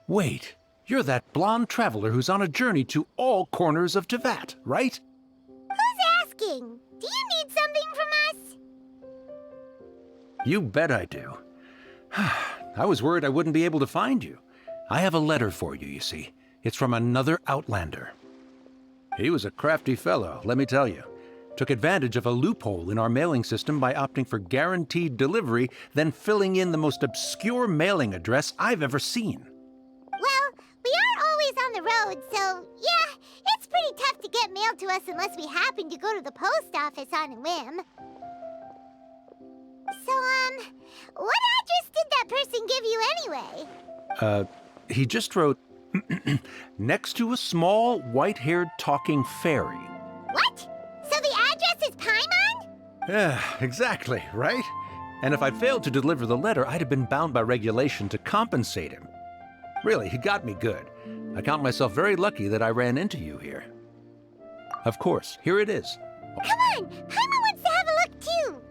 Wait, you're that blonde traveler who's on a journey to all corners of Teyvat, right? Who's asking? Do you need something from us? You bet I do. I was worried I wouldn't be able to find you. I have a letter for you, you see. It's from another Outlander. He was a crafty fellow, let me tell you. Took advantage of a loophole in our mailing system by opting for guaranteed delivery, then filling in the most obscure mailing address I've ever seen. Well, we are always on the road, so yeah, it's pretty tough to get mail to us unless we happen to go to the post office on a whim. So, what address did that person give you anyway? He just wrote, next to a small, white-haired talking fairy. What? So the address is Paimon? Yeah, exactly, right? And if I'd failed to deliver the letter, I'd have been bound by regulation to compensate him. Really, he got me good. I count myself very lucky that I ran into you here. Of course, here it is. Come on, Paimon wants to have a look too.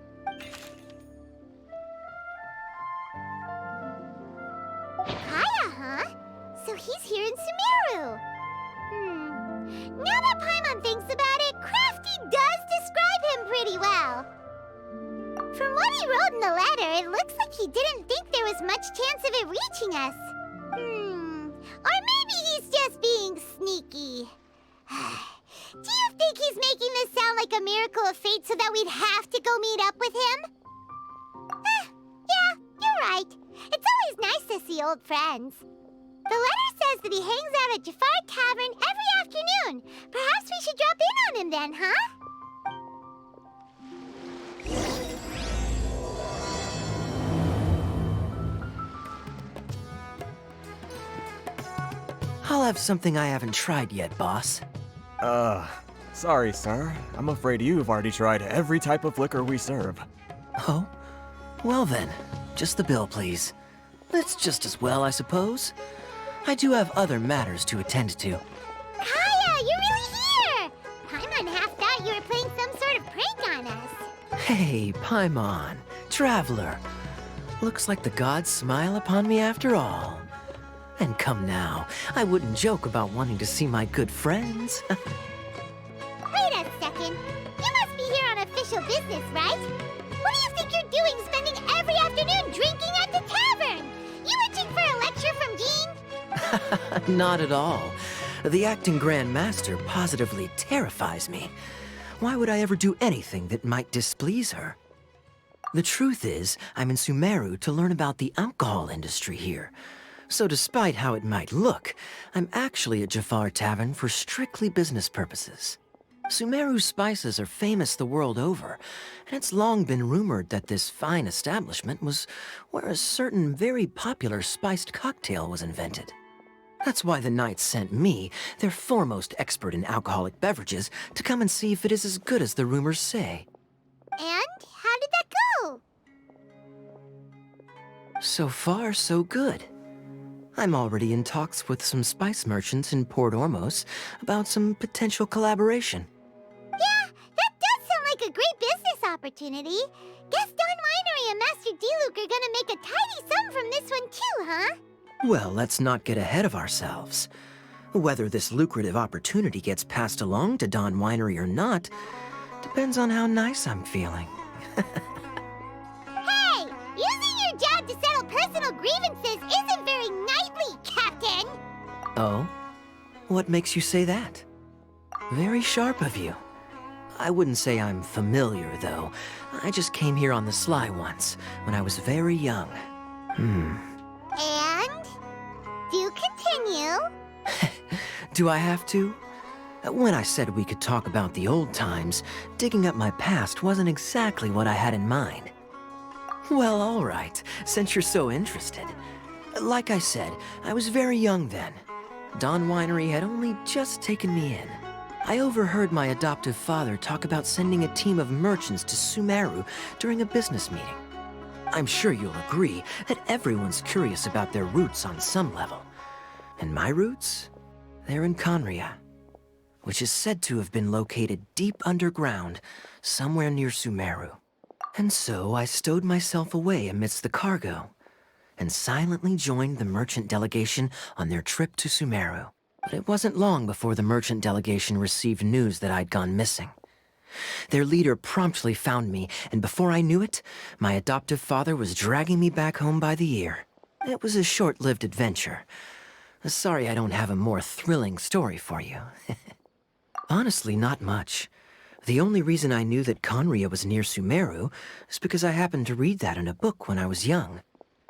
Kaya, huh? So he's here in Sumeru. Now that Paimon thinks about it, Crafty does describe him pretty well. From what he wrote in the letter, it looks like he didn't think there was much chance of it reaching us. Or maybe he's just being sneaky. Do you think he's making this sound like a miracle of fate so that we'd have to go meet up with him? Yeah, you're right. It's always nice to see old friends. The letter says that he hangs out at Jafar Tavern every afternoon. Perhaps we should drop in on him then, huh? I'll have something I haven't tried yet, boss. Sorry, sir. I'm afraid you've already tried every type of liquor we serve. Oh? Well then, just the bill, please. That's just as well, I suppose. I do have other matters to attend to. Kaya, you're really here! Paimon half thought you were playing some sort of prank on us. Hey, Paimon, traveler. Looks like the gods smile upon me after all. And come now, I wouldn't joke about wanting to see my good friends. Wait a second. You must be here on official business, right? What do you think you're doing spending every afternoon drinking at the tavern? You itching for a lecture from Jean? Not at all. The acting Grand Master positively terrifies me. Why would I ever do anything that might displease her? The truth is, I'm in Sumeru to learn about the alcohol industry here. So despite how it might look, I'm actually at Jafar Tavern for strictly business purposes. Sumeru's spices are famous the world over, and it's long been rumored that this fine establishment was where a certain very popular spiced cocktail was invented. That's why the Knights sent me, their foremost expert in alcoholic beverages, to come and see if it is as good as the rumors say. And how did that go? So far, so good. I'm already in talks with some spice merchants in Port Ormos about some potential collaboration. Yeah, that does sound like a great business opportunity. Guess Don Winery and Master D-Luke are gonna make a tidy sum from this one too, huh? Well, let's not get ahead of ourselves. Whether this lucrative opportunity gets passed along to Don Winery or not depends on how nice I'm feeling. Hey, using your job to settle personal grievances isn't very knightly, Captain! Oh? What makes you say that? Very sharp of you. I wouldn't say I'm familiar, though. I just came here on the sly once, when I was very young. And? Do continue. Do I have to? When I said we could talk about the old times, digging up my past wasn't exactly what I had in mind. Well, all right, since you're so interested. Like I said, I was very young then. Don Winery had only just taken me in. I overheard my adoptive father talk about sending a team of merchants to Sumeru during a business meeting. I'm sure you'll agree that everyone's curious about their roots on some level. And my roots? They're in Conria, which is said to have been located deep underground, somewhere near Sumeru. And so I stowed myself away amidst the cargo, and silently joined the merchant delegation on their trip to Sumeru. But it wasn't long before the merchant delegation received news that I'd gone missing. Their leader promptly found me, and before I knew it, my adoptive father was dragging me back home by the ear. It was a short-lived adventure. Sorry I don't have a more thrilling story for you. Honestly, not much. The only reason I knew that Conria was near Sumeru is because I happened to read that in a book when I was young.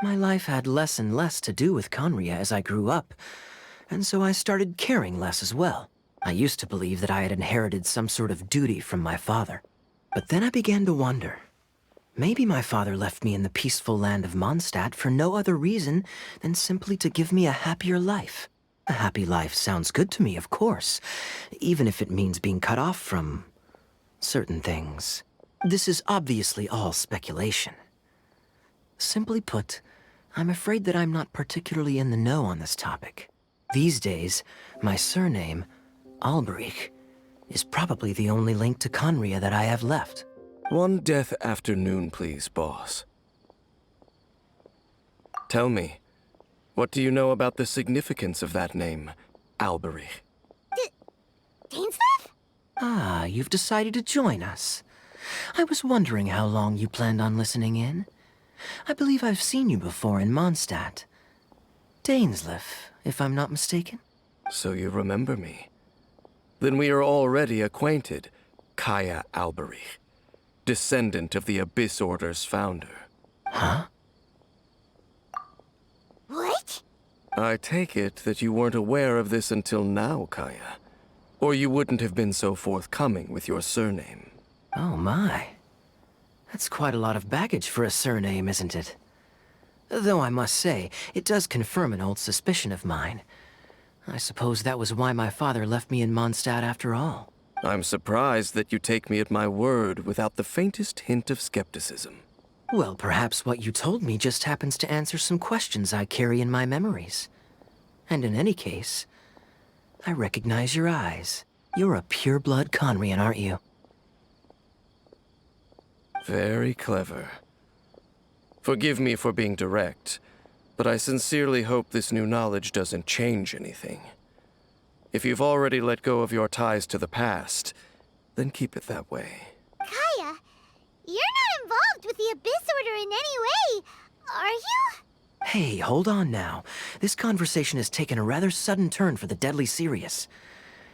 My life had less and less to do with Conria as I grew up, and so I started caring less as well. I used to believe that I had inherited some sort of duty from my father. But then I began to wonder. Maybe my father left me in the peaceful land of Mondstadt for no other reason than simply to give me a happier life. A happy life sounds good to me, of course, even if it means being cut off from certain things. This is obviously all speculation. Simply put, I'm afraid that I'm not particularly in the know on this topic. These days, my surname, Alberich, is probably the only link to Conria that I have left. One death afternoon, please, boss. Tell me, what do you know about the significance of that name, Alberich? Dainsleif? Ah, you've decided to join us. I was wondering how long you planned on listening in. I believe I've seen you before in Mondstadt. Dainsleif, if I'm not mistaken. So you remember me. Then we are already acquainted, Kaya Alberich, descendant of the Abyss Order's founder. Huh? What? I take it that you weren't aware of this until now, Kaya. Or you wouldn't have been so forthcoming with your surname. Oh my. That's quite a lot of baggage for a surname, isn't it? Though I must say, it does confirm an old suspicion of mine. I suppose that was why my father left me in Mondstadt after all. I'm surprised that you take me at my word without the faintest hint of skepticism. Well, perhaps what you told me just happens to answer some questions I carry in my memories. And in any case, I recognize your eyes. You're a pure-blood Conrian, aren't you? Very clever. Forgive me for being direct, but I sincerely hope this new knowledge doesn't change anything. If you've already let go of your ties to the past, then keep it that way. Kaya, you're not involved with the Abyss Order in any way, are you? Hey, hold on now. This conversation has taken a rather sudden turn for the deadly serious.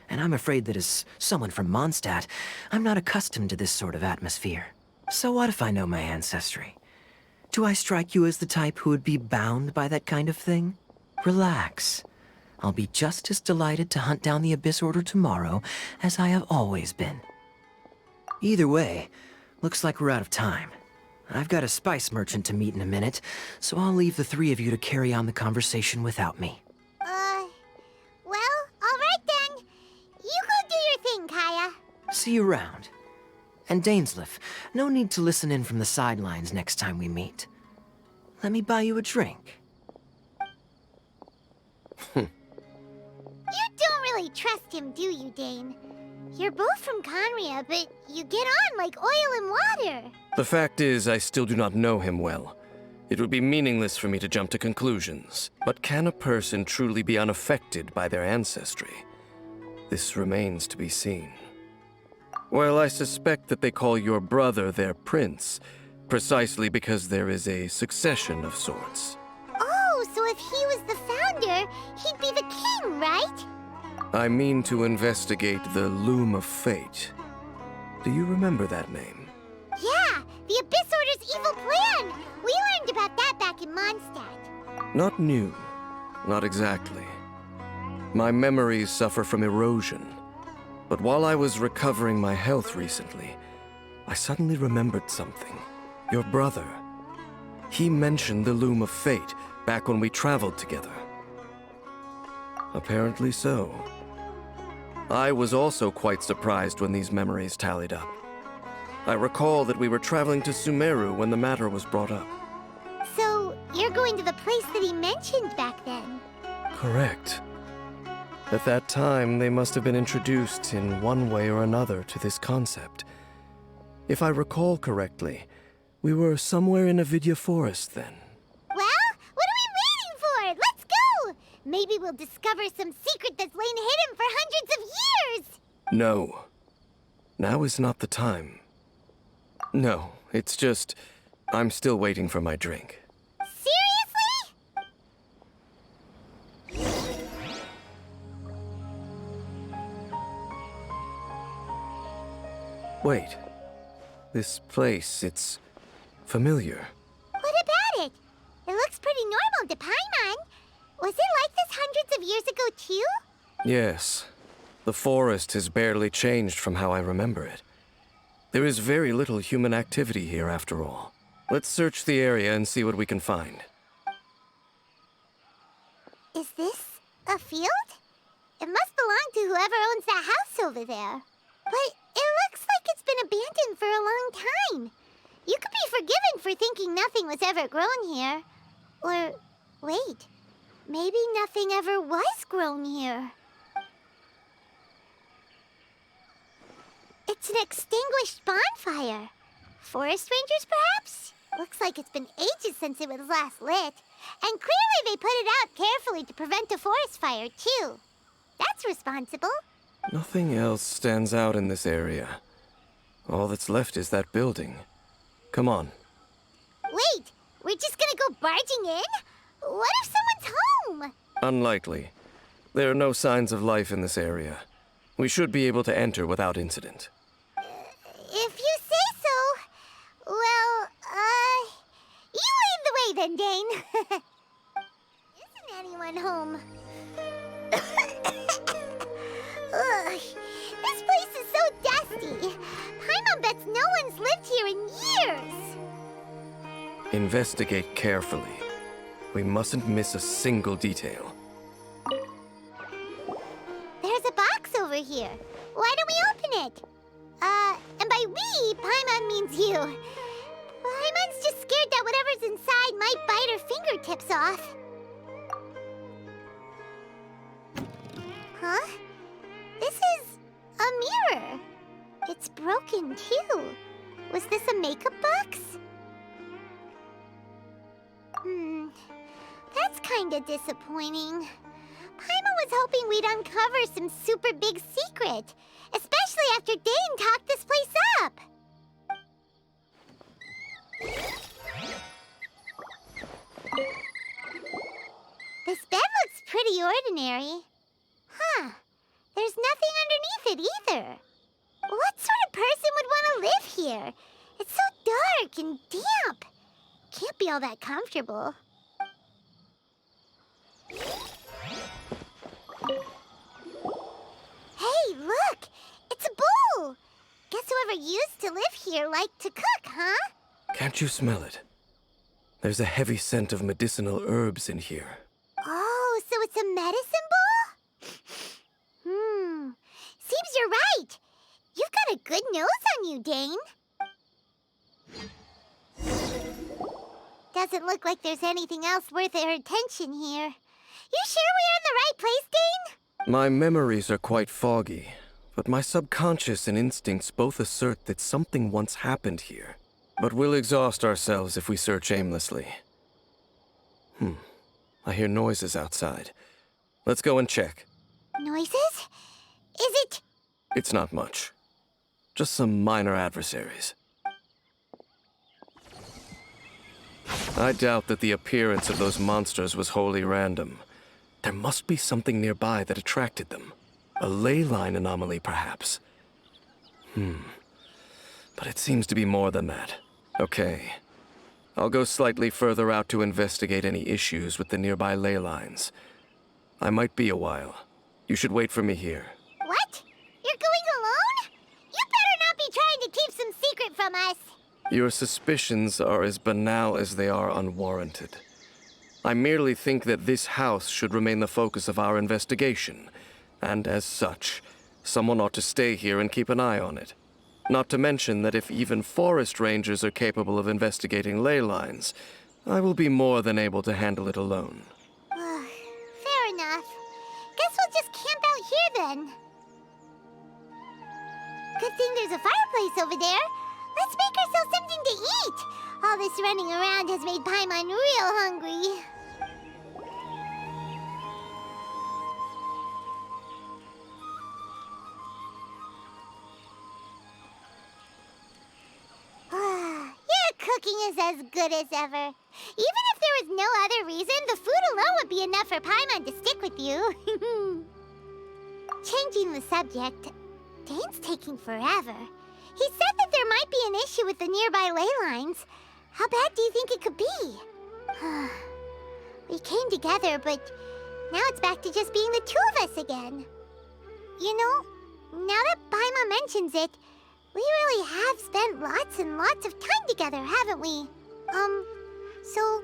And I'm afraid that as someone from Mondstadt, I'm not accustomed to this sort of atmosphere. So what if I know my ancestry? Do I strike you as the type who would be bound by that kind of thing? Relax. I'll be just as delighted to hunt down the Abyss Order tomorrow as I have always been. Either way, looks like we're out of time. I've got a spice merchant to meet in a minute, so I'll leave the three of you to carry on the conversation without me. Well, all right then. You go do your thing, Kaya. See you around. And Dainsleif, no need to listen in from the sidelines next time we meet. Let me buy you a drink. You don't really trust him, do you, Dane? You're both from Conria, but you get on like oil and water. The fact is, I still do not know him well. It would be meaningless for me to jump to conclusions. But can a person truly be unaffected by their ancestry? This remains to be seen. Well, I suspect that they call your brother their prince, precisely because there is a succession of sorts. Oh, so if he was the founder, he'd be the king, right? I mean to investigate the Loom of Fate. Do you remember that name? Yeah, the Abyss Order's evil plan. We learned about that back in Mondstadt. Not new. Not exactly. My memories suffer from erosion. But while I was recovering my health recently, I suddenly remembered something. Your brother. He mentioned the Loom of Fate back when we traveled together. Apparently so. I was also quite surprised when these memories tallied up. I recall that we were traveling to Sumeru when the matter was brought up. So, you're going to the place that he mentioned back then? Correct. At that time, they must have been introduced in one way or another to this concept. If I recall correctly, we were somewhere in a Vidya forest then. Well, what Maybe we'll discover some secret that's lain hidden for hundreds of years! No. Now is not the time. No, it's just... I'm still waiting for my drink. Seriously? Wait. This place, it's... familiar. What about it? It looks pretty normal to Paimon. Was it like this hundreds of years ago, too? Yes. The forest has barely changed from how I remember it. There is very little human activity here, after all. Let's search the area and see what we can find. Is this a field? It must belong to whoever owns that house over there. But it looks like it's been abandoned for a long time. You could be forgiven for thinking nothing was ever grown here. Or, wait, maybe nothing ever was grown here. It's an extinguished bonfire. Forest rangers, perhaps? Looks like it's been ages since it was last lit. And clearly they put it out carefully to prevent a forest fire, too. That's responsible. Nothing else stands out in this area. All that's left is that building. Come on. Wait, we're just gonna go barging in? What if someone's home? Unlikely. There are no signs of life in this area. We should be able to enter without incident. If you say so. Well, you lead the way then, Dane. Isn't anyone home? Ugh, this place is so dusty. Paimon bets no one's lived here in years. Investigate carefully. We mustn't miss a single detail. There's a box over here. Why don't we open it? And by we, Paimon means you. Paimon's just scared that whatever's inside might bite her fingertips off. Huh? This is a mirror. It's broken, too. Was this a makeup box? That's kinda disappointing. Paimon was hoping we'd uncover some super big secret, especially after Dane talked this place up. This bed looks pretty ordinary. Huh. There's nothing underneath it either. What sort of person would want to live here? It's so dark and damp. Can't be all that comfortable. Hey, look! It's a bowl! Guess whoever used to live here liked to cook, huh? Can't you smell it? There's a heavy scent of medicinal herbs in here. Oh, so it's a medicine bowl? Seems you're right. You've got a good nose on you, Dane. Doesn't look like there's anything else worth our attention here. You sure we're in the right place, Dane? My memories are quite foggy, but my subconscious and instincts both assert that something once happened here. But we'll exhaust ourselves if we search aimlessly. I hear noises outside. Let's go and check. Noises? Is it... It's not much. Just some minor adversaries. I doubt that the appearance of those monsters was wholly random. There must be something nearby that attracted them. A ley line anomaly, perhaps. But it seems to be more than that. Okay. I'll go slightly further out to investigate any issues with the nearby ley lines. I might be a while. You should wait for me here. What? You're going alone? You better not be trying to keep some secret from us. Your suspicions are as banal as they are unwarranted. I merely think that this house should remain the focus of our investigation, and as such, someone ought to stay here and keep an eye on it. Not to mention that if even forest rangers are capable of investigating ley lines, I will be more than able to handle it alone. Fair enough. Guess we'll just camp out here then. Good thing there's a fireplace over there. Let's make ourselves something to eat. All this running around has made Paimon real hungry. cooking is as good as ever. Even if there was no other reason, the food alone would be enough for Paimon to stick with you. Changing the subject, Dane's taking forever. He said that there might be an issue with the nearby ley lines. How bad do you think it could be? We came together, but now it's back to just being the two of us again. You know, now that Paimon mentions it, we really have spent lots and lots of time together, haven't we? So,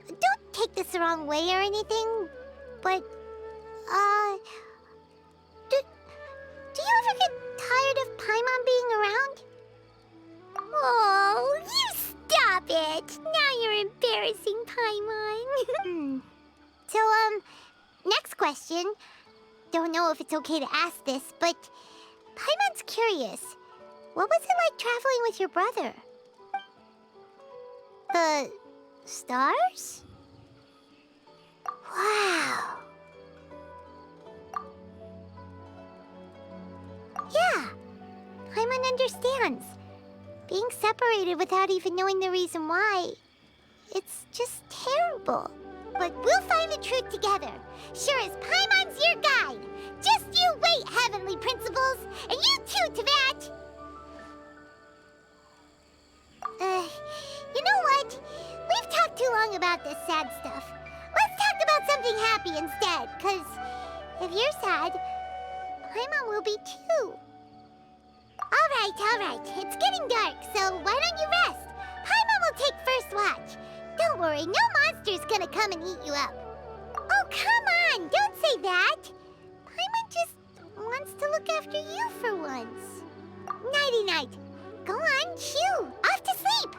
don't take this the wrong way or anything, but, do you ever get tired of Paimon being around? Oh, you stop it! Now you're embarrassing Paimon. So, next question. Don't know if it's okay to ask this, but Paimon's curious. What was it like traveling with your brother? The stars? Wow. Yeah, Paimon understands. Being separated without even knowing the reason why, it's just terrible. But we'll find the truth together. Sure as Paimon's your guide. Just you wait, Heavenly Principles! And you too, Teyvat! You know what? We've talked too long about this sad stuff. Let's talk about something happy instead, 'cause if you're sad, Paimon will be too. All right. It's getting dark, so why don't you rest? Paimon will take first watch. Don't worry, no monster's gonna come and eat you up. Oh, come on! Don't say that! Paimon just wants to look after you for once. Nighty-night. Go on, shoo! Off to sleep!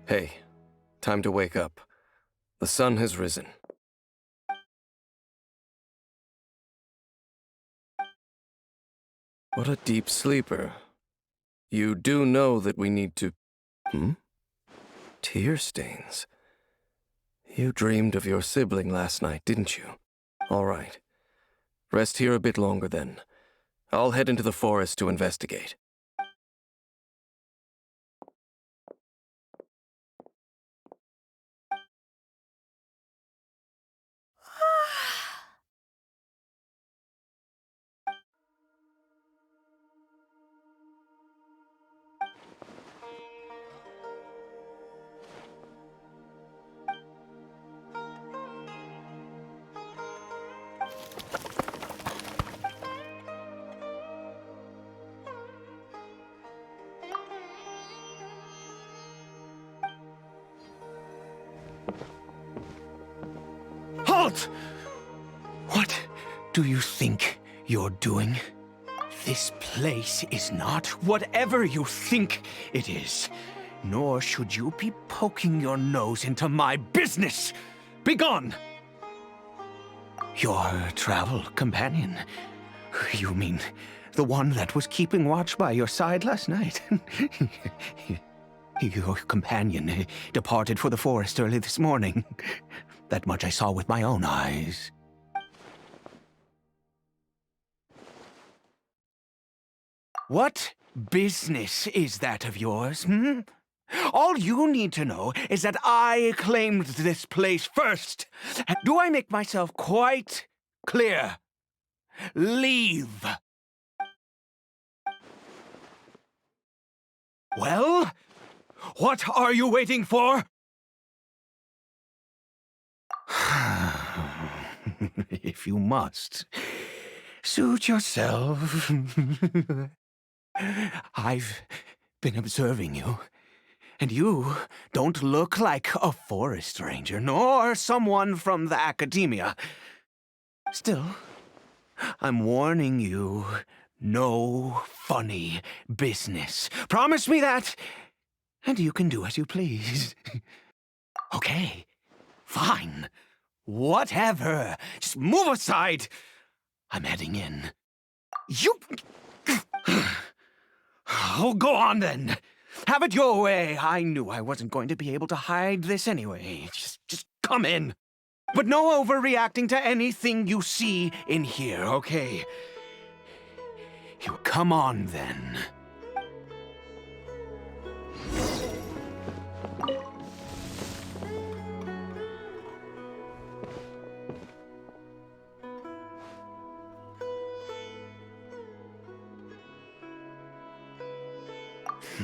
Hey, time to wake up. The sun has risen. What a deep sleeper. You do know that we need to... Tear stains. You dreamed of your sibling last night, didn't you? All right. Rest here a bit longer then. I'll head into the forest to investigate. Halt! What do you think you're doing? This place is not whatever you think it is. Nor should you be poking your nose into my business. Begone! Your travel companion. You mean the one that was keeping watch by your side last night? Your companion departed for the forest early this morning. That much I saw with my own eyes. What business is that of yours, All you need to know is that I claimed this place first. Do I make myself quite clear? Leave. Well, what are you waiting for? If you must, suit yourself. I've been observing you, and you don't look like a forest ranger, nor someone from the academia. Still, I'm warning you, no funny business. Promise me that, and you can do as you please. Okay, fine. Whatever. Just move aside. I'm heading in. You... Oh, go on then. Have it your way. I knew I wasn't going to be able to hide this anyway. Just come in. But no overreacting to anything you see in here, okay? You come on then.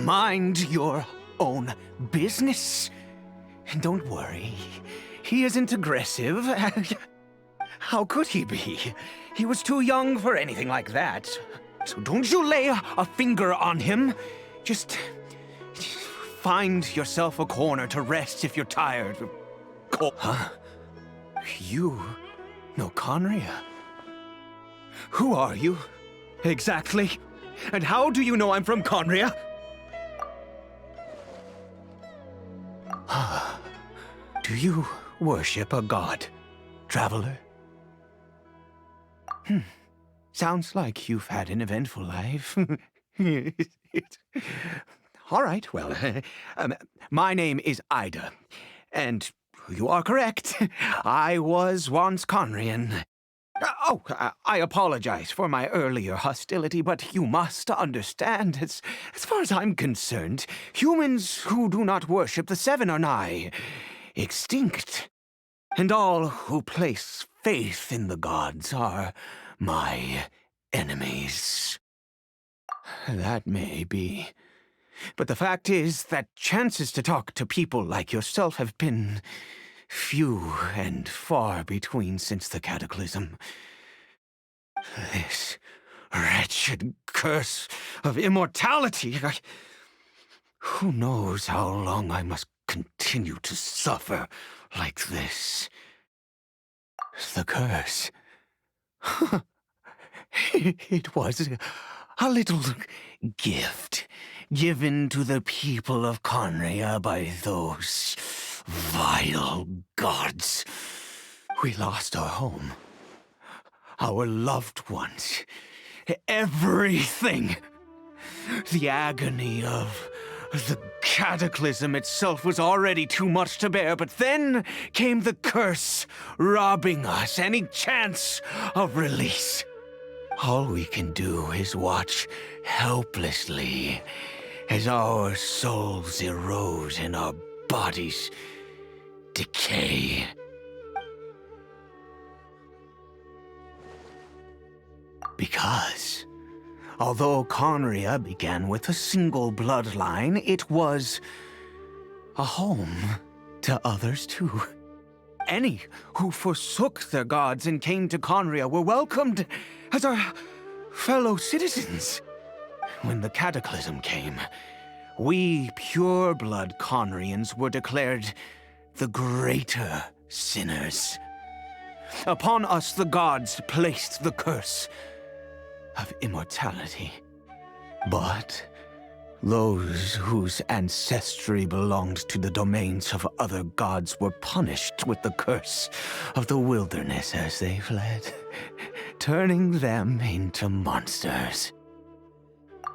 Mind your own business. And don't worry, he isn't aggressive. How could he be? He was too young for anything like that. So don't you lay a finger on him. Just find yourself a corner to rest if you're tired. Huh? You know Conria? Who are you? Exactly. And how do you know I'm from Conria? Do you worship a god, traveler? Sounds like you've had an eventful life. All right, well, my name is Ida, and you are correct. I was once Conrian. I apologize for my earlier hostility, but you must understand, as far as I'm concerned, humans who do not worship the Seven are nigh extinct. And all who place faith in the gods are my enemies. That may be. But the fact is that chances to talk to people like yourself have been few and far between since the cataclysm. This wretched curse of immortality. Who knows how long I must continue to suffer like this? The curse. It was a little gift given to the people of Conria by those vile gods. We lost our home, our loved ones, everything. The agony of the cataclysm itself was already too much to bear, but then came the curse, robbing us any chance of release. All we can do is watch helplessly as our souls erode and our bodies decay. Because although Conria began with a single bloodline, it was a home to others too. Any who forsook their gods and came to Conria were welcomed as our fellow citizens. When the cataclysm came, we pure-blood Conrians were declared the greater sinners. Upon us the gods placed the curse of immortality. But those whose ancestry belonged to the domains of other gods were punished with the curse of the wilderness as they fled, turning them into monsters.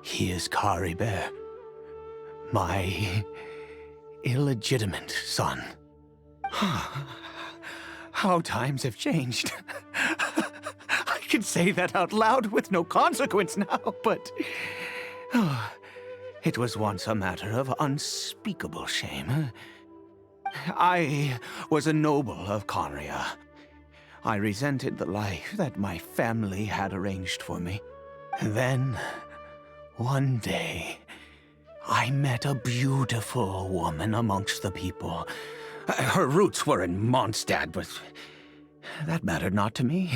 He is Kari Bear, my illegitimate son. How times have changed. I can say that out loud with no consequence now, but it was once a matter of unspeakable shame. I was a noble of Conria. I resented the life that my family had arranged for me. Then, one day, I met a beautiful woman amongst the people. Her roots were in Mondstadt, but that mattered not to me.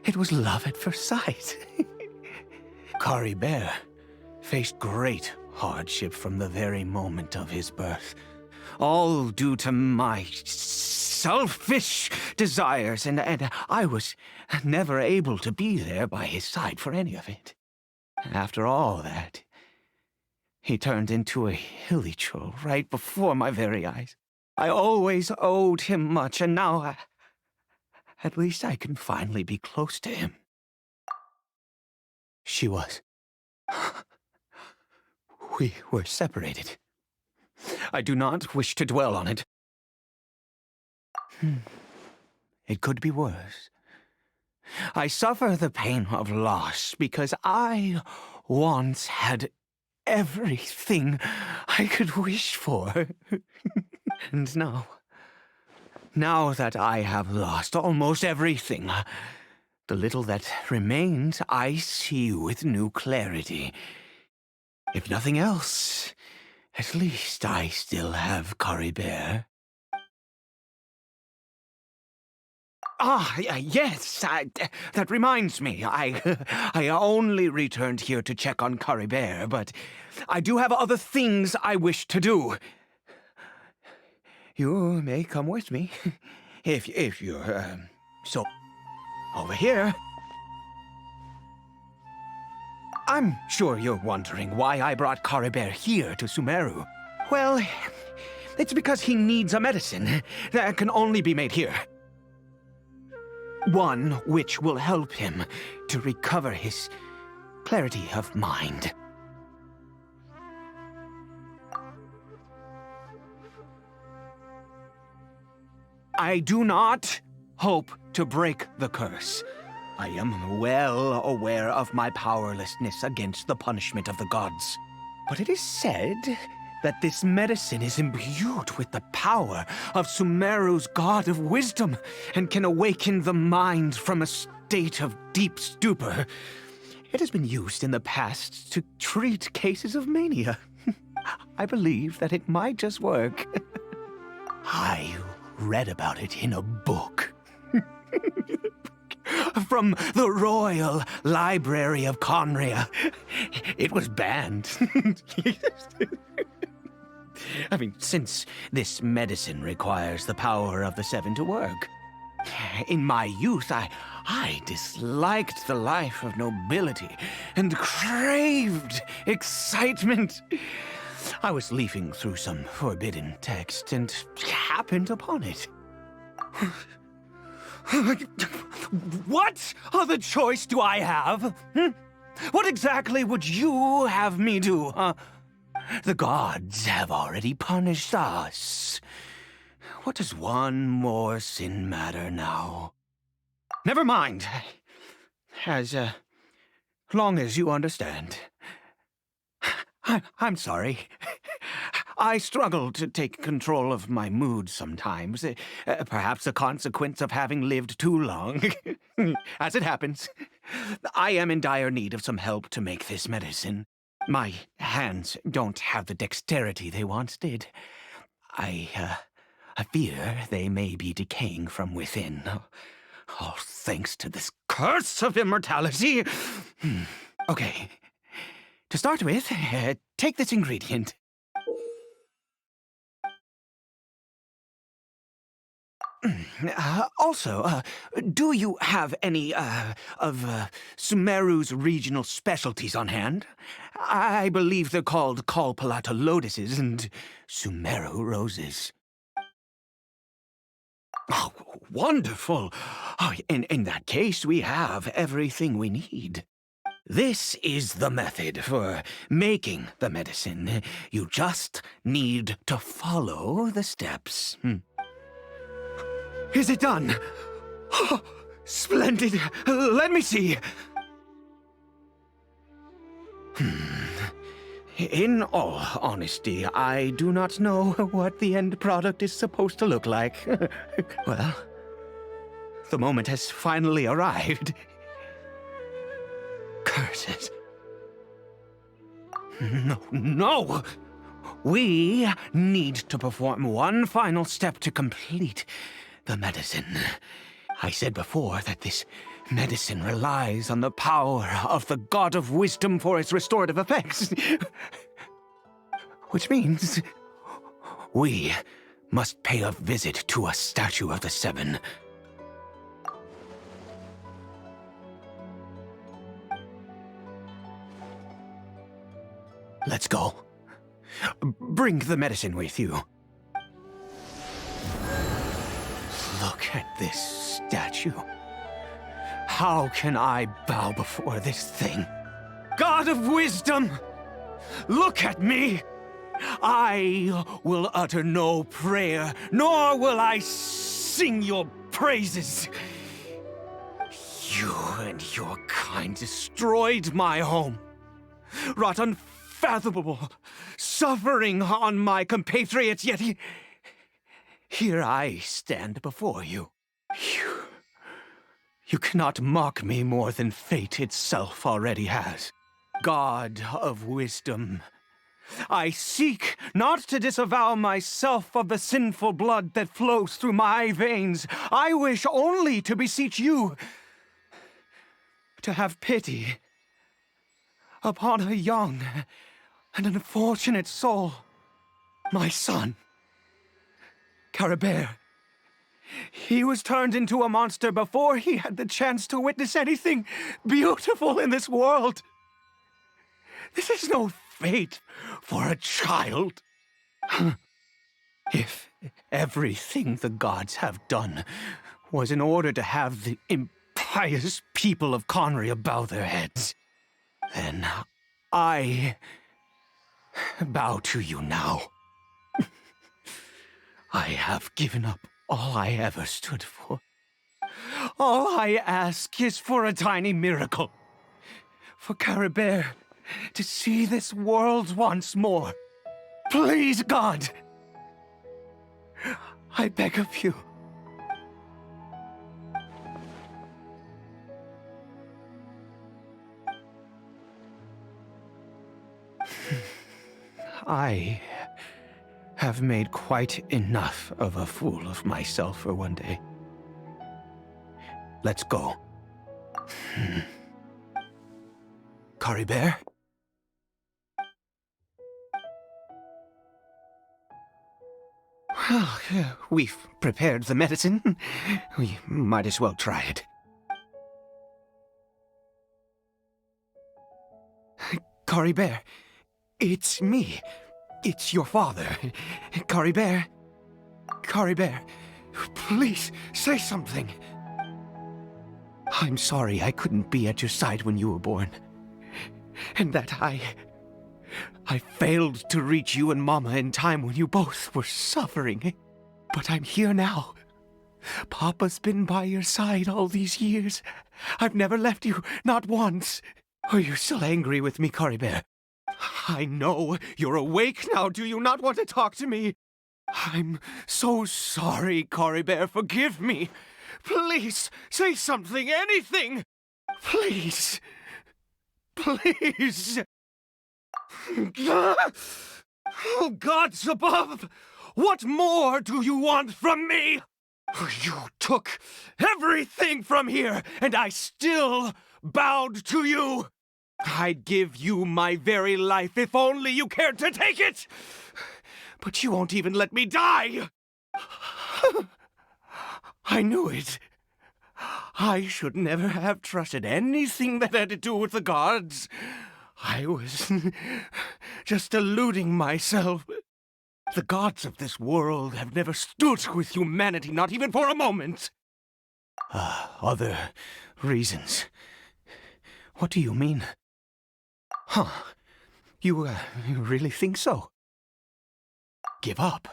It was love at first sight. Kari Bear faced great hardship from the very moment of his birth. All due to my selfish desires, and I was never able to be there by his side for any of it. After all that, he turned into a hilly troll right before my very eyes. I always owed him much, and now at least I can finally be close to him. She was we were separated. I do not wish to dwell on it. It could be worse. I suffer the pain of loss because I once had everything I could wish for. And now that I have lost almost everything, the little that remains I see with new clarity. If nothing else, at least I still have Caribert. Yes, that reminds me. I only returned here to check on Caribert, but I do have other things I wish to do. You may come with me, if you're, so... Over here. I'm sure you're wondering why I brought Caribert here to Sumeru. Well, it's because he needs a medicine that can only be made here. One which will help him to recover his clarity of mind. I do not hope to break the curse. I am well aware of my powerlessness against the punishment of the gods. But it is said that this medicine is imbued with the power of Sumeru's god of wisdom and can awaken the mind from a state of deep stupor. It has been used in the past to treat cases of mania. I believe that it might just work. I read about it in a book. From the Royal Library of Conria. It was banned. I mean, since this medicine requires the power of the Seven to work. In my youth, I disliked the life of nobility and craved excitement. I was leafing through some forbidden text and happened upon it. What other choice do I have? What exactly would you have me do, huh? The gods have already punished us. What does one more sin matter now? Never mind. As long as you understand. I'm sorry. I struggle to take control of my mood sometimes. Perhaps a consequence of having lived too long. As it happens, I am in dire need of some help to make this medicine. My hands don't have the dexterity they once did. I fear they may be decaying from within. All thanks to this curse of immortality. Okay. To start with, take this ingredient. Also, do you have any, of Sumeru's regional specialties on hand? I believe they're called Kalpalata lotuses and Sumeru roses. Oh, wonderful! Oh, in that case, we have everything we need. This is the method for making the medicine. You just need to follow the steps. Is it done? Oh, splendid. Let me see. In all honesty, I do not know what the end product is supposed to look like. Well, the moment has finally arrived. Curses. No! We need to perform one final step to complete the medicine. I said before that this medicine relies on the power of the God of Wisdom for its restorative effects. Which means we must pay a visit to a statue of the Seven. Let's go. Bring the medicine with you. Look at this statue. How can I bow before this thing? God of wisdom! look at me! I will utter no prayer, nor will I sing your praises. You and your kind destroyed my home, wrought unfathomable suffering on my compatriots, yet here I stand before you. You cannot mock me more than fate itself already has. God of wisdom, I seek not to disavow myself of the sinful blood that flows through my veins. I wish only to beseech you to have pity upon a young and unfortunate soul, my son, Caribert. He was turned into a monster before he had the chance to witness anything beautiful in this world. This is no fate for a child. If everything the gods have done was in order to have the impious people of Conria bow their heads, then I bow to you now. I have given up all I ever stood for. All I ask is for a tiny miracle. For Caribert to see this world once more. Please, God! I beg of you. I have made quite enough of a fool of myself for one day. Let's go. Caribert? Well, we've prepared the medicine. We might as well try it. Caribert, it's me. It's your father. Caribert. Caribert, please say something. I'm sorry I couldn't be at your side when you were born. And that I failed to reach you and Mama in time when you both were suffering. But I'm here now. Papa's been by your side all these years. I've never left you, not once. Are you still angry with me, Caribert? I know you're awake now. Do you not want to talk to me? I'm so sorry, Caribert. Forgive me. Please, say something, anything. Please. Please. Oh, gods above! What more do you want from me? You took everything from here, and I still bowed to you. I'd give you my very life if only you cared to take it. But you won't even let me die. I knew it. I should never have trusted anything that had to do with the gods. I was just deluding myself. The gods of this world have never stood with humanity, not even for a moment. Other reasons. What do you mean? Huh. You really think so? Give up?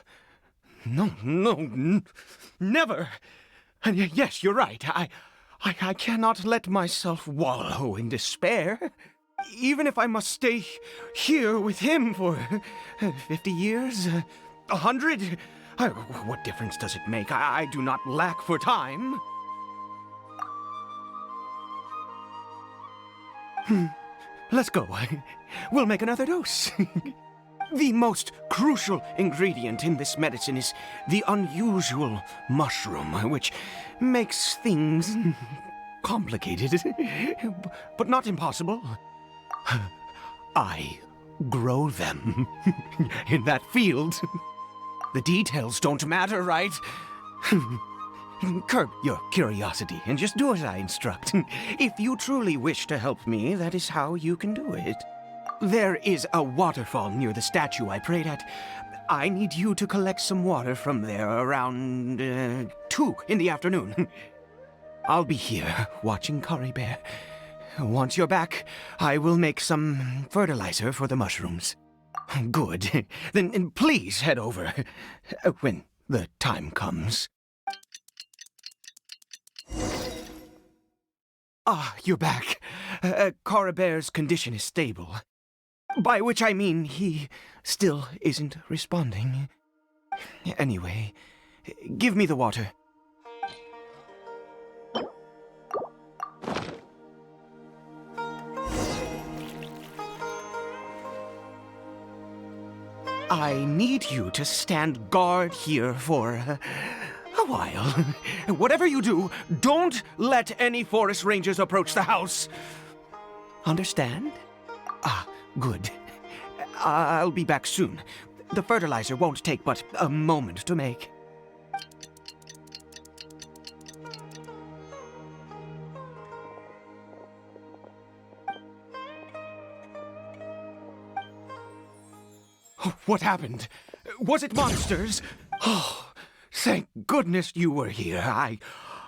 No, never. And yes, you're right. I cannot let myself wallow in despair. Even if I must stay here with him for 50 years, 100, what difference does it make? I do not lack for time. Let's go. We'll make another dose. The most crucial ingredient in this medicine is the unusual mushroom, which makes things complicated, but not impossible. I grow them in that field. The details don't matter, right? Curb your curiosity and just do as I instruct. If you truly wish to help me, that is how you can do it. There is a waterfall near the statue I prayed at. I need you to collect some water from there around 2 in the afternoon. I'll be here watching Caribert Once you're back, I will make some fertilizer for the mushrooms. Good. Then please head over when the time comes. Ah, you're back. Coribear's condition is stable. By which I mean he still isn't responding. Anyway, give me the water. I need you to stand guard here for a while. Whatever you do, don't let any forest rangers approach the house. Understand? Ah, good. I'll be back soon. The fertilizer won't take but a moment to make. What happened? Was it monsters? Oh, thank goodness you were here. I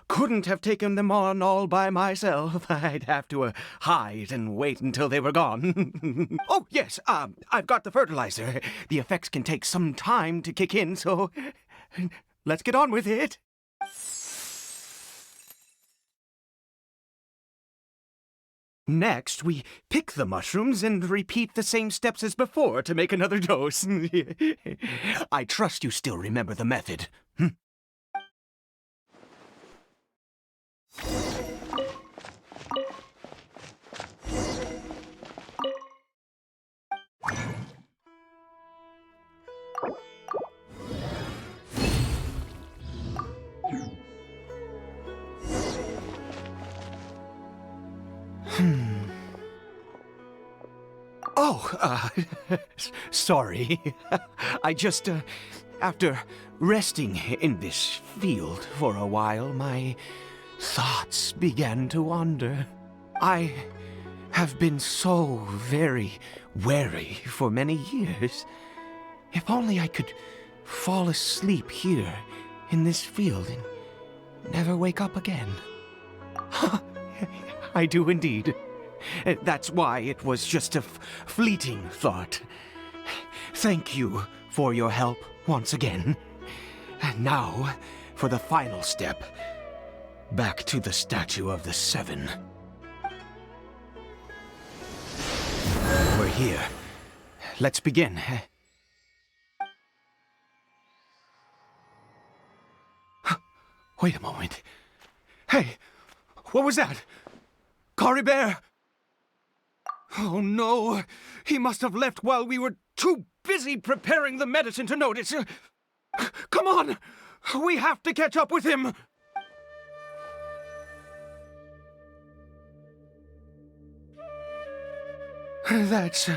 couldn't have taken them on all by myself. I'd have to hide and wait until they were gone. Oh, yes, I've got the fertilizer. The effects can take some time to kick in, so let's get on with it. Next, we pick the mushrooms and repeat the same steps as before to make another dose. I trust you still remember the method. Oh, sorry. I just, after resting in this field for a while, my thoughts began to wander. I have been so very wary for many years. If only I could fall asleep here in this field and never wake up again. I do indeed. That's why it was just a fleeting thought. Thank you for your help once again. And now, for the final step. Back to the Statue of the Seven. We're here. Let's begin. Wait a moment. Hey, what was that? Coribear! Oh no, he must have left while we were too busy preparing the medicine to notice. Come on, we have to catch up with him. That's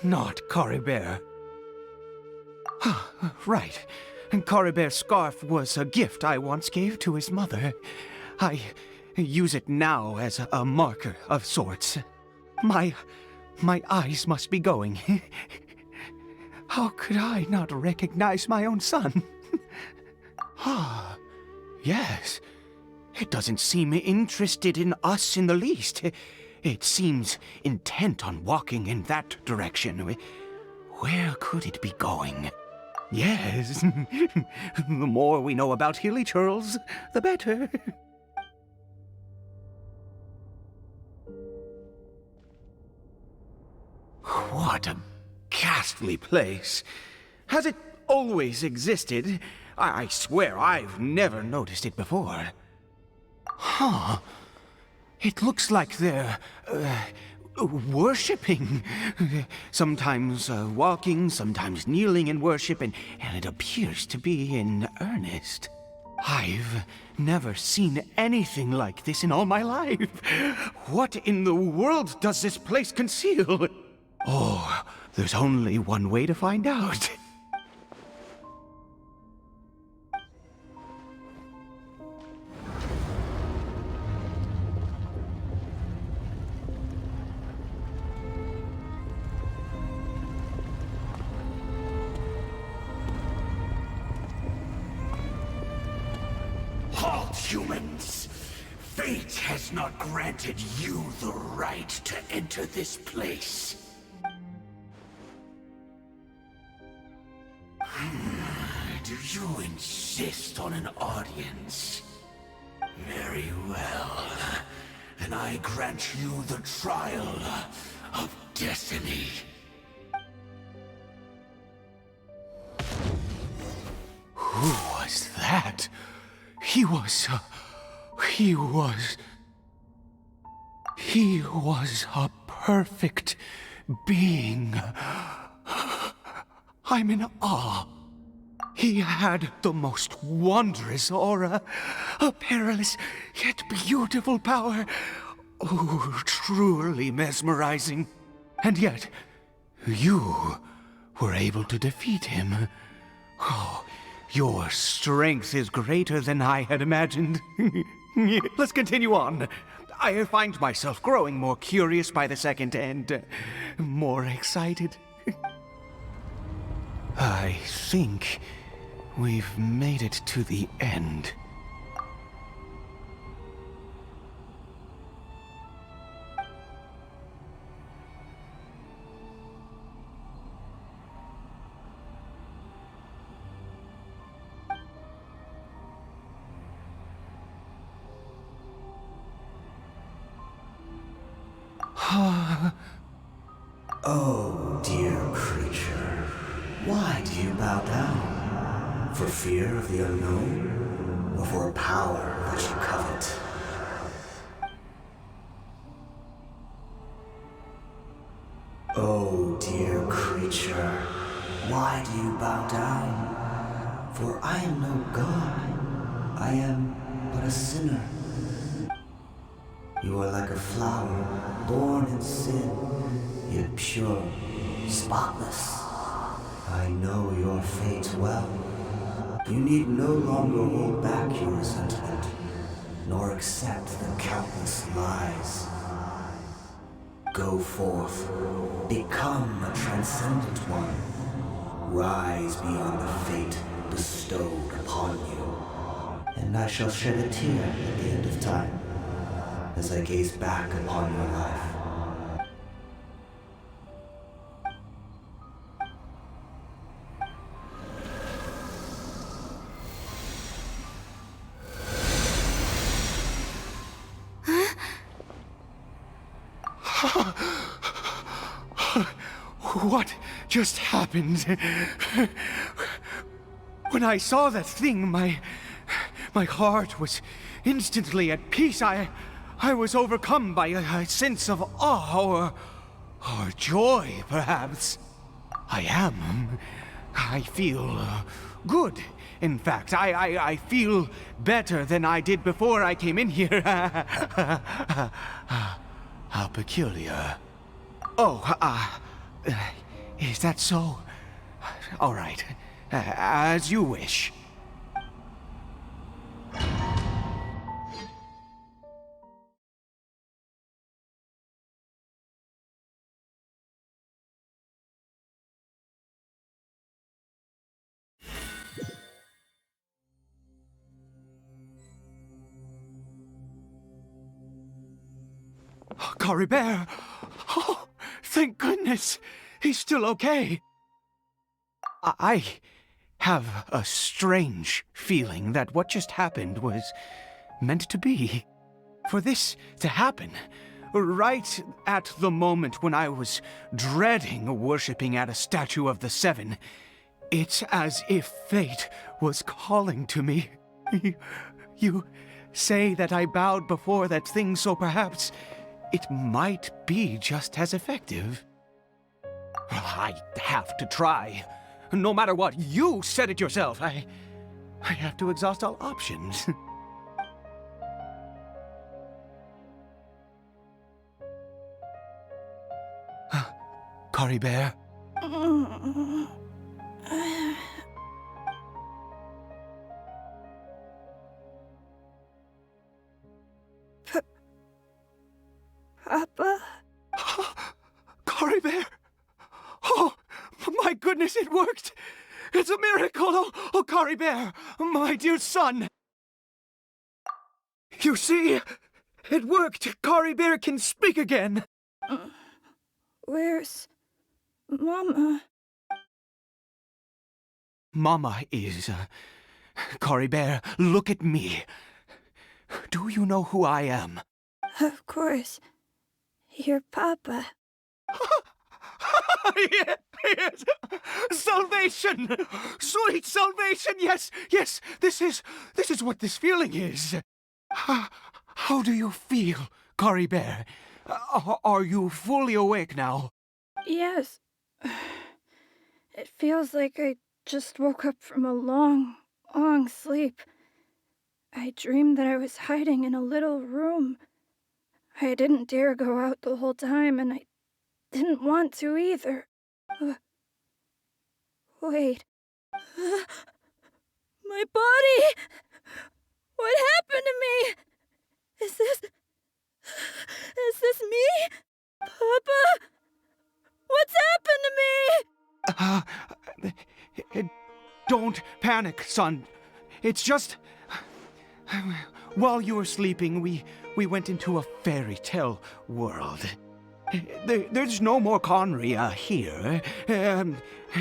not Coribear. Right. Coribear's scarf was a gift I once gave to his mother. I use it now as a marker of sorts. My eyes must be going. How could I not recognize my own son? Yes. It doesn't seem interested in us in the least. It seems intent on walking in that direction. Where could it be going? Yes. The more we know about hilly churls, the better. What a ghastly place. Has it always existed? I swear I've never noticed it before. Huh. It looks like they're, worshipping. Sometimes walking, sometimes kneeling in worship, and it appears to be in earnest. I've never seen anything like this in all my life. What in the world does this place conceal? Oh, there's only one way to find out. Halt, humans! Fate has not granted you the right to enter this place. Do you insist on an audience? Very well. Then I grant you the trial of destiny. Who was that? He was a perfect being. I'm in awe. He had the most wondrous aura, a perilous yet beautiful power. Oh, truly mesmerizing. And yet, you were able to defeat him. Oh, your strength is greater than I had imagined. Let's continue on. I find myself growing more curious by the second and more excited. I think we've made it to the end. Oh, dear creature, why do you bow down? For fear of the unknown? Or for a power that you covet? Oh, dear creature, why do you bow down? For I am no god. I am but a sinner. You are like a flower, born in sin, yet pure, spotless. I know your fate well. You need no longer hold back your resentment, nor accept the countless lies. Go forth, become a transcendent one. Rise beyond the fate bestowed upon you. And I shall shed a tear at the end of time, as I gaze back upon your life. What just happened? When I saw that thing, my heart was instantly at peace. I was overcome by a sense of awe or joy, perhaps. I feel good. In fact, I feel better than I did before I came in here. How peculiar. Oh, is that so? All right, as you wish. Caribert! Oh, thank goodness! He's still okay. I have a strange feeling that what just happened was meant to be. For this to happen, right at the moment when I was dreading worshipping at a statue of the Seven, it's as if fate was calling to me. You say that I bowed before that thing, so perhaps it might be just as effective. I have to try. No matter what, you said it yourself. I have to exhaust all options. Caribert? Papa? Caribert! Oh, my goodness, it worked! It's a miracle! Oh, Caribert, my dear son! You see, It worked! Kari Bear can speak again! Where's Mama? Mama is... Kari Bear, look at me. Do you know who I am? Of course. Your Papa. Yes! Salvation! Sweet salvation! Yes, yes! This is what this feeling is. How do you feel, Kari Bear? Are you fully awake now? Yes. It feels like I just woke up from a long, long sleep. I dreamed that I was hiding in a little room. I didn't dare go out the whole time, and I didn't want to either. Wait. My body! What happened to me? Is this me? Papa? What's happened to me? Don't panic, son. It's just... While you were sleeping, we went into a fairy tale world. There's no more Conria here.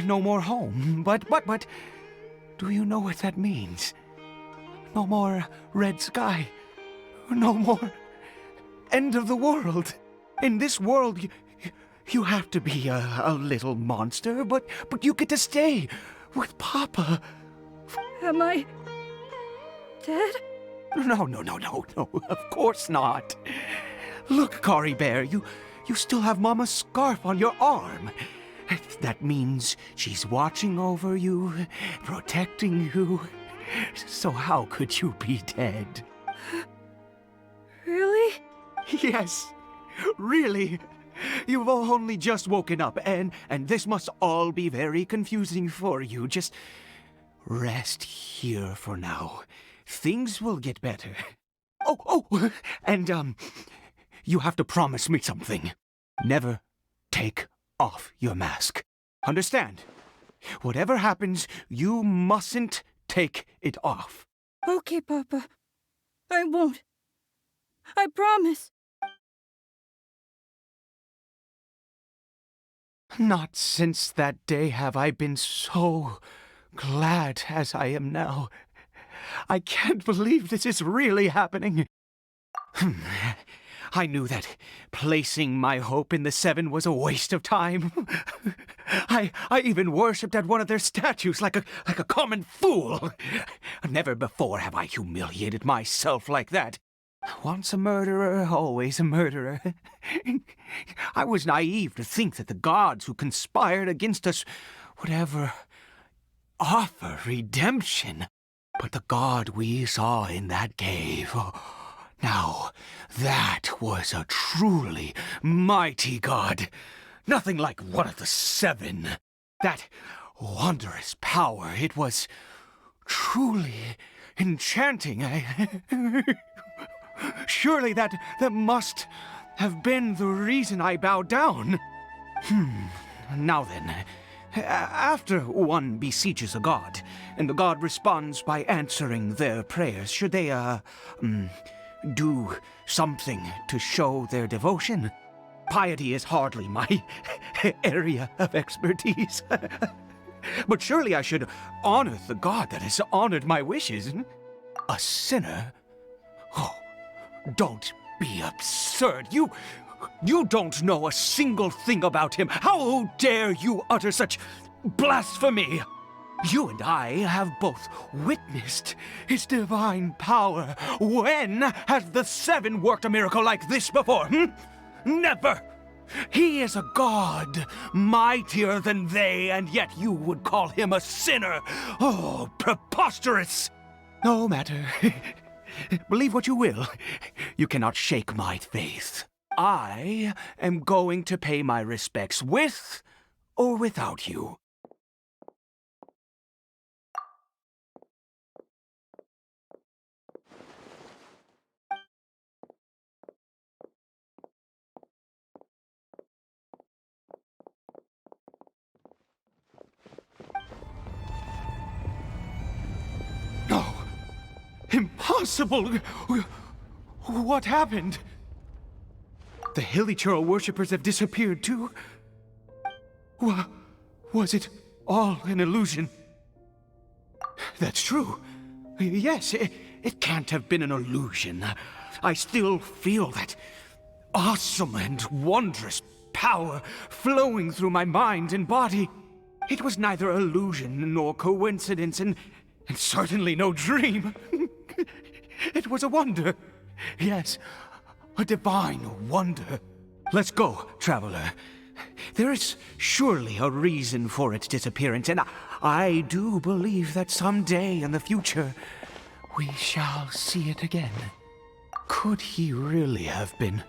No more home. But, do you know what that means? No more red sky. No more end of the world. In this world, you have to be a little monster, but you get to stay with Papa. Am I dead? No, of course not. Look, Kari Bear, you still have Mama's scarf on your arm. That means she's watching over you, protecting you. So how could you be dead? Really? Yes, really. You've only just woken up, and this must all be very confusing for you. Just rest here for now. Things will get better. Oh, and you have to promise me something. Never take off your mask. Understand? Whatever happens, you mustn't take it off. Okay, Papa. I won't. I promise. Not since that day have I been so glad as I am now. I can't believe this is really happening. I knew that placing my hope in the Seven was a waste of time. I even worshipped at one of their statues like a common fool. Never before have I humiliated myself like that. Once a murderer, always a murderer. I was naive to think that the gods who conspired against us would ever offer redemption. But the god we saw in that cave, now that was a truly mighty god. Nothing like one of the Seven. That wondrous power, it was truly enchanting. Surely that must have been the reason I bowed down. Now then, after one besieges a god, and the god responds by answering their prayers, should they, do something to show their devotion? Piety is hardly my area of expertise. But surely I should honor the god that has honored my wishes. A sinner? Oh, don't be absurd. You don't know a single thing about him. How dare you utter such blasphemy? You and I have both witnessed his divine power. When has the Seven worked a miracle like this before? Never! He is a god, mightier than they, and yet you would call him a sinner. Oh, preposterous! No matter. Believe what you will. You cannot shake my faith. I am going to pay my respects with or without you. No. Impossible! What happened? The Hilly Churl worshippers have disappeared too? Was it all an illusion? That's true. Yes, it can't have been an illusion. I still feel that awesome and wondrous power flowing through my mind and body. It was neither illusion nor coincidence, and certainly no dream. It was a wonder. Yes, a divine wonder. Let's go, traveler. There is surely a reason for its disappearance, and I do believe that someday in the future we shall see it again. Could he really have been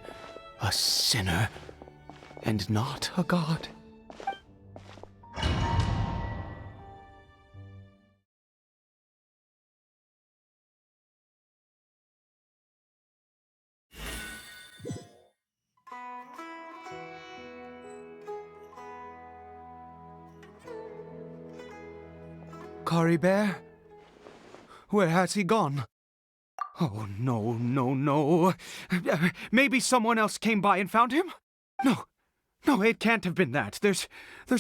a sinner and not a god? Kari Bear? Where has he gone? Oh, no, no, no. Maybe someone else came by and found him? No, it can't have been that. There's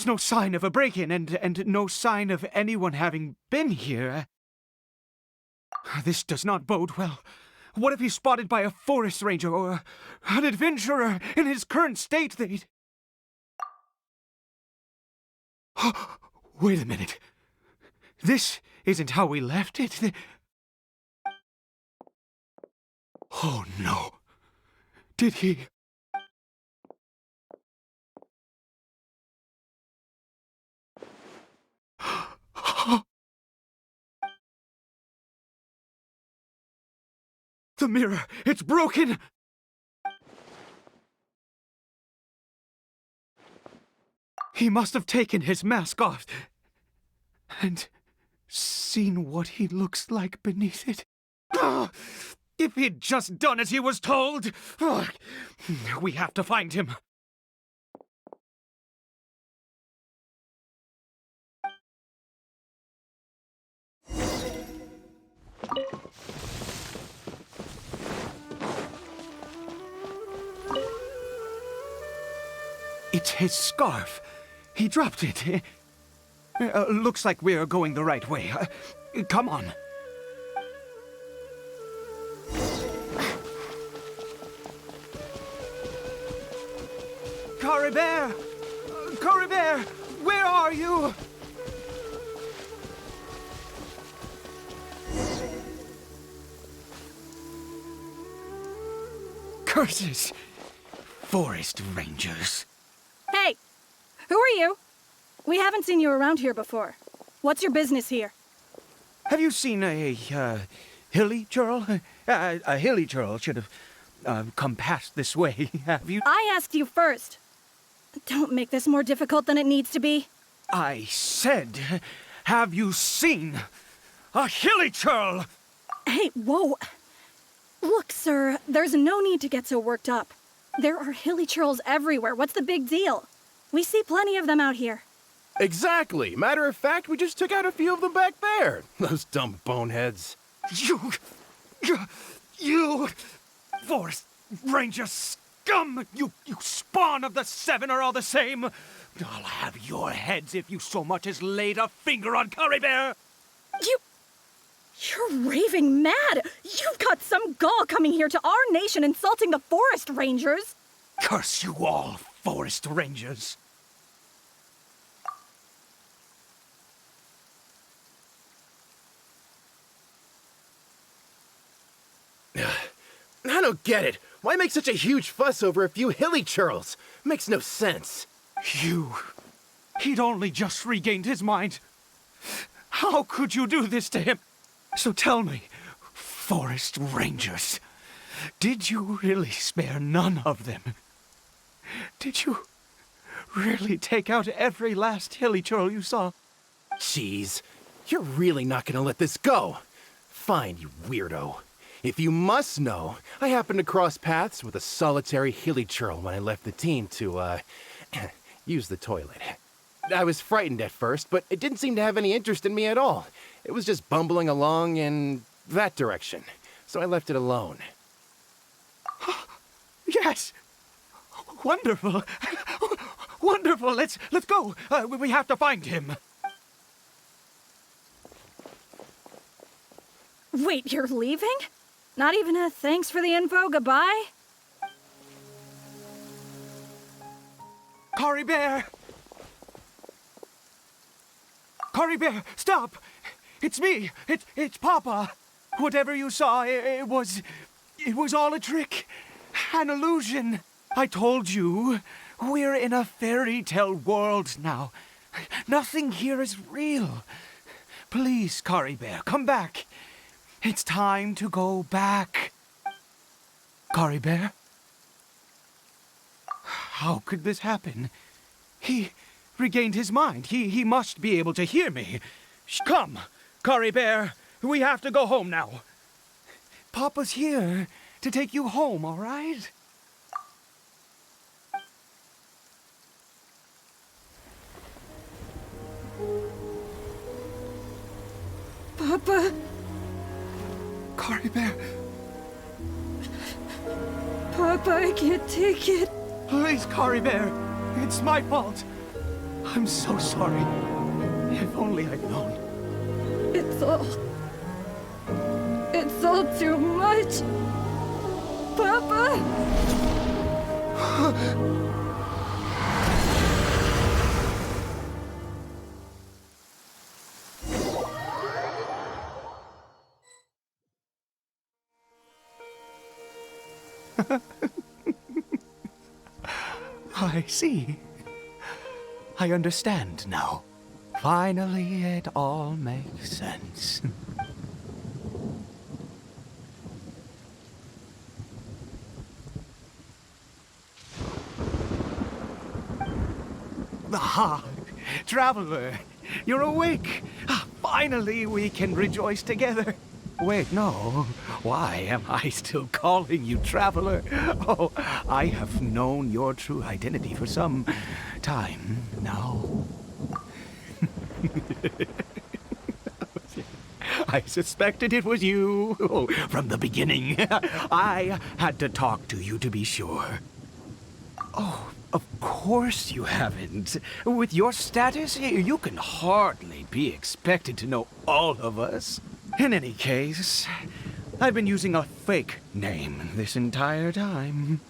no sign of a break-in and no sign of anyone having been here. This does not bode well. What if he's spotted by a forest ranger or an adventurer in his current state? Wait a minute. This isn't how we left it. Oh, no. Did he... The mirror! It's broken! He must have taken his mask off and seen what he looks like beneath it. If he'd just done as he was told! We have to find him. It's his scarf. He dropped it. Looks like we're going the right way. Come on. Kari Bear! Kari Bear! Where are you? Curses! Forest rangers. Hey! Who are you? We haven't seen you around here before. What's your business here? Have you seen a hilly churl? A hilly churl should have come past this way. Have you? I asked you first. Don't make this more difficult than it needs to be. I said, have you seen a hilly churl? Hey, whoa. Look, sir, there's no need to get so worked up. There are hilly churls everywhere. What's the big deal? We see plenty of them out here. Exactly. Matter of fact, we just took out a few of them back there. Those dumb boneheads. You forest ranger scum! You spawn of the seven are all the same. I'll have your heads if you so much as laid a finger on Kari Bear. You're raving mad! You've got some gall coming here to our nation insulting the forest rangers! Curse you all, forest rangers! I don't get it. Why make such a huge fuss over a few hilly churls? Makes no sense. He'd only just regained his mind. How could you do this to him? So tell me, forest rangers, did you really spare none of them? Did you really take out every last hilly churl you saw? Jeez, you're really not gonna let this go. Fine, you weirdo. If you must know, I happened to cross paths with a solitary hilly churl when I left the team to, use the toilet. I was frightened at first, but it didn't seem to have any interest in me at all. It was just bumbling along in that direction, so I left it alone. Yes! Wonderful! Wonderful! Let's go! We have to find him! Wait, you're leaving? Not even a thanks for the info, goodbye? Cory Bear! Cory Bear, stop! It's me! It's Papa! Whatever you saw, it was all a trick. An illusion. I told you, we're in a fairy tale world now. Nothing here is real. Please, Cory Bear, come back. It's time to go back. Cory Bear? How could this happen? He regained his mind. He must be able to hear me. Come, Cory Bear. We have to go home now. Papa's here to take you home, all right? Papa? Cory Bear, Papa, I can't take it. please, Cory Bear. It's my fault. I'm so sorry. If only I'd known. It's all too much. Papa? I see. I understand now. Finally, it all makes sense. Ah, Traveler, you're awake. Finally, we can rejoice together. Wait, no. Why am I still calling you Traveler? Oh, I have known your true identity for some time now. I suspected it was you from the beginning. I had to talk to you to be sure. Oh, of course you haven't. With your status, you can hardly be expected to know all of us. In any case, I've been using a fake name this entire time.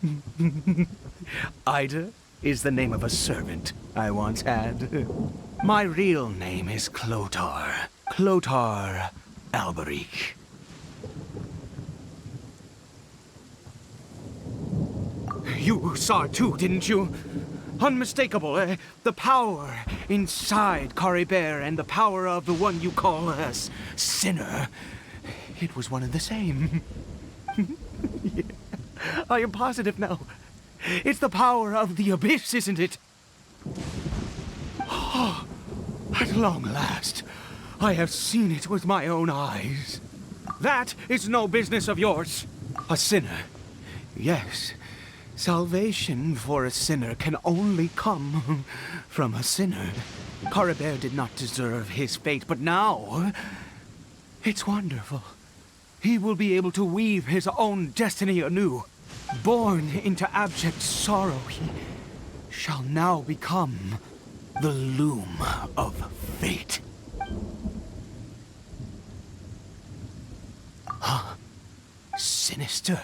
Ida is the name of a servant I once had. My real name is Clotar. Clotar Alberic. You saw it too, didn't you? Unmistakable, the power inside Cory Bear and the power of the one you call a sinner. It was one and the same. Yeah, I am positive now. It's the power of the abyss, isn't it? Oh, at long last, I have seen it with my own eyes. That is no business of yours. A sinner. Yes. Salvation for a sinner can only come from a sinner. Cory Bear did not deserve his fate, but now it's wonderful. He will be able to weave his own destiny anew. Born into abject sorrow, he shall now become the loom of fate. Huh? Sinister.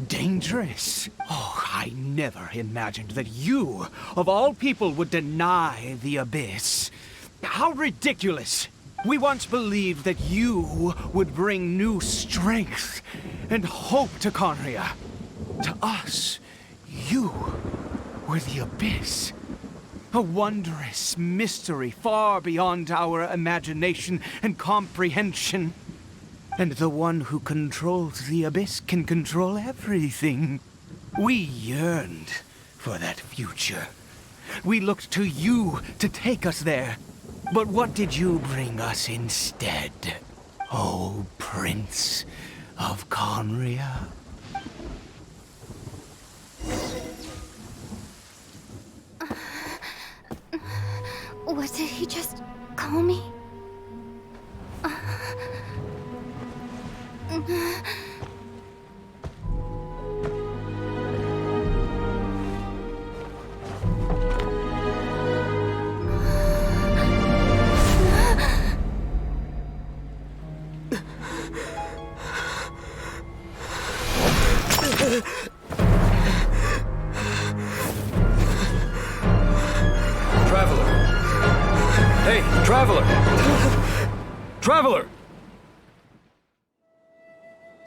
Dangerous. Oh, I never imagined that you, of all people, would deny the abyss. How ridiculous! We once believed that you would bring new strength and hope to Conria. To us, you were the abyss. A wondrous mystery far beyond our imagination and comprehension. And the one who controls the abyss can control everything. We yearned for that future. We looked to you to take us there. But what did you bring us instead? Oh, Prince of Conria. What did he just call me? Hey, traveler! Traveler!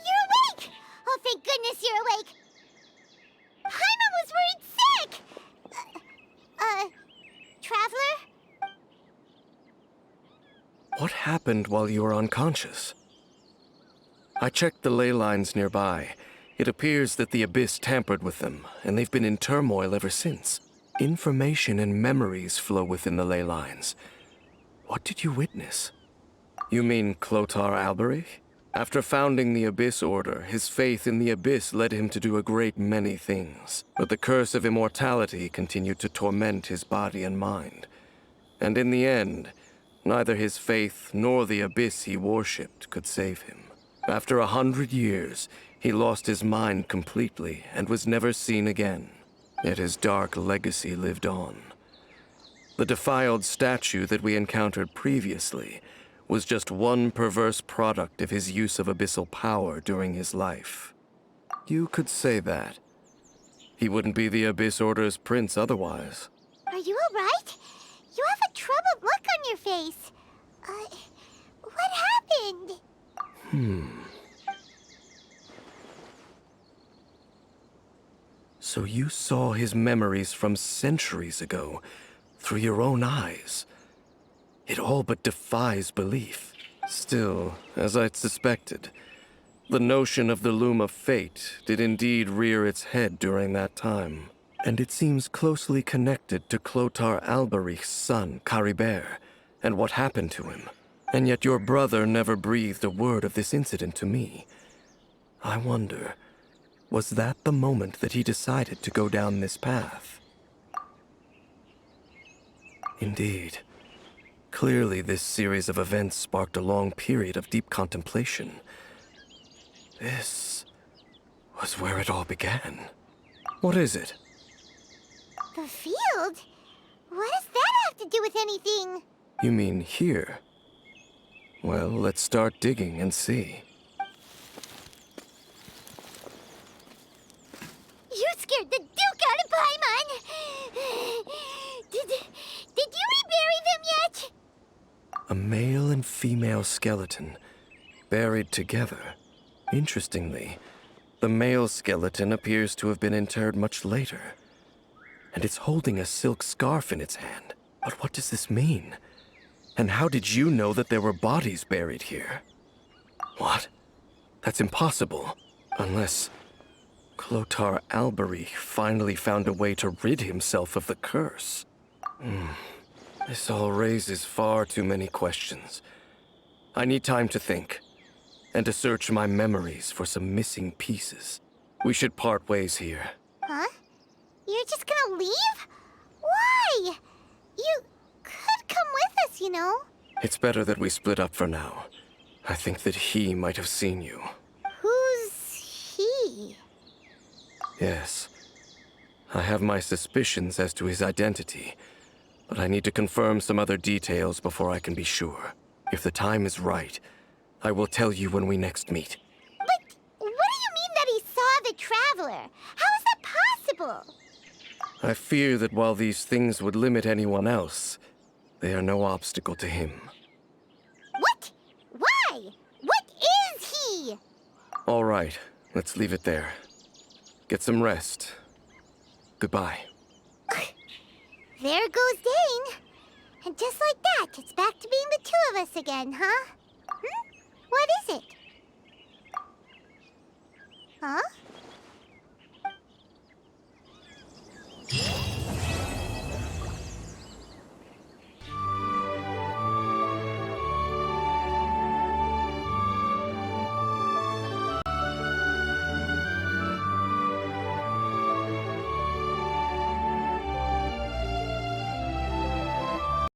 You're awake! Oh, thank goodness you're awake! Paimon was worried sick! Traveler? What happened while you were unconscious? I checked the ley lines nearby. It appears that the Abyss tampered with them, and they've been in turmoil ever since. Information and memories flow within the ley lines. What did you witness? You mean Clotar Alberich? After founding the Abyss Order, his faith in the Abyss led him to do a great many things. But the curse of immortality continued to torment his body and mind. And in the end, neither his faith nor the Abyss he worshipped could save him. After 100 years, he lost his mind completely and was never seen again. Yet his dark legacy lived on. The defiled statue that we encountered previously was just one perverse product of his use of abyssal power during his life. You could say that. He wouldn't be the Abyss Order's prince otherwise. Are you alright? You have a troubled look on your face. What happened? So you saw his memories from centuries ago through your own eyes. It all but defies belief. Still, as I'd suspected, the notion of the Loom of Fate did indeed rear its head during that time. And it seems closely connected to Clotar Alberich's son, Caribert, and what happened to him. And yet your brother never breathed a word of this incident to me. I wonder, was that the moment that he decided to go down this path? Indeed. Clearly, this series of events sparked a long period of deep contemplation. This was where it all began. What is it? The field? What does that have to do with anything? You mean here? Well, let's start digging and see. You scared the Duke out of Paimon! Did you rebury them yet? A male and female skeleton, buried together. Interestingly, the male skeleton appears to have been interred much later. And it's holding a silk scarf in its hand. But what does this mean? And how did you know that there were bodies buried here? What? That's impossible. Unless Clotar Alberich finally found a way to rid himself of the curse. This all raises far too many questions. I need time to think, and to search my memories for some missing pieces. We should part ways here. Huh? You're just gonna leave? Why? You could come with us, you know. It's better that we split up for now. I think that he might have seen you. Who's he? Yes. I have my suspicions as to his identity, but I need to confirm some other details before I can be sure. If the time is right, I will tell you when we next meet. But what do you mean that he saw the Traveler? How is that possible? I fear that while these things would limit anyone else, they are no obstacle to him. What? Why? What is he? All right, let's leave it there. Get some rest. Goodbye. There goes Dane. And just like that, it's back to being the two of us again, huh? What is it? Huh?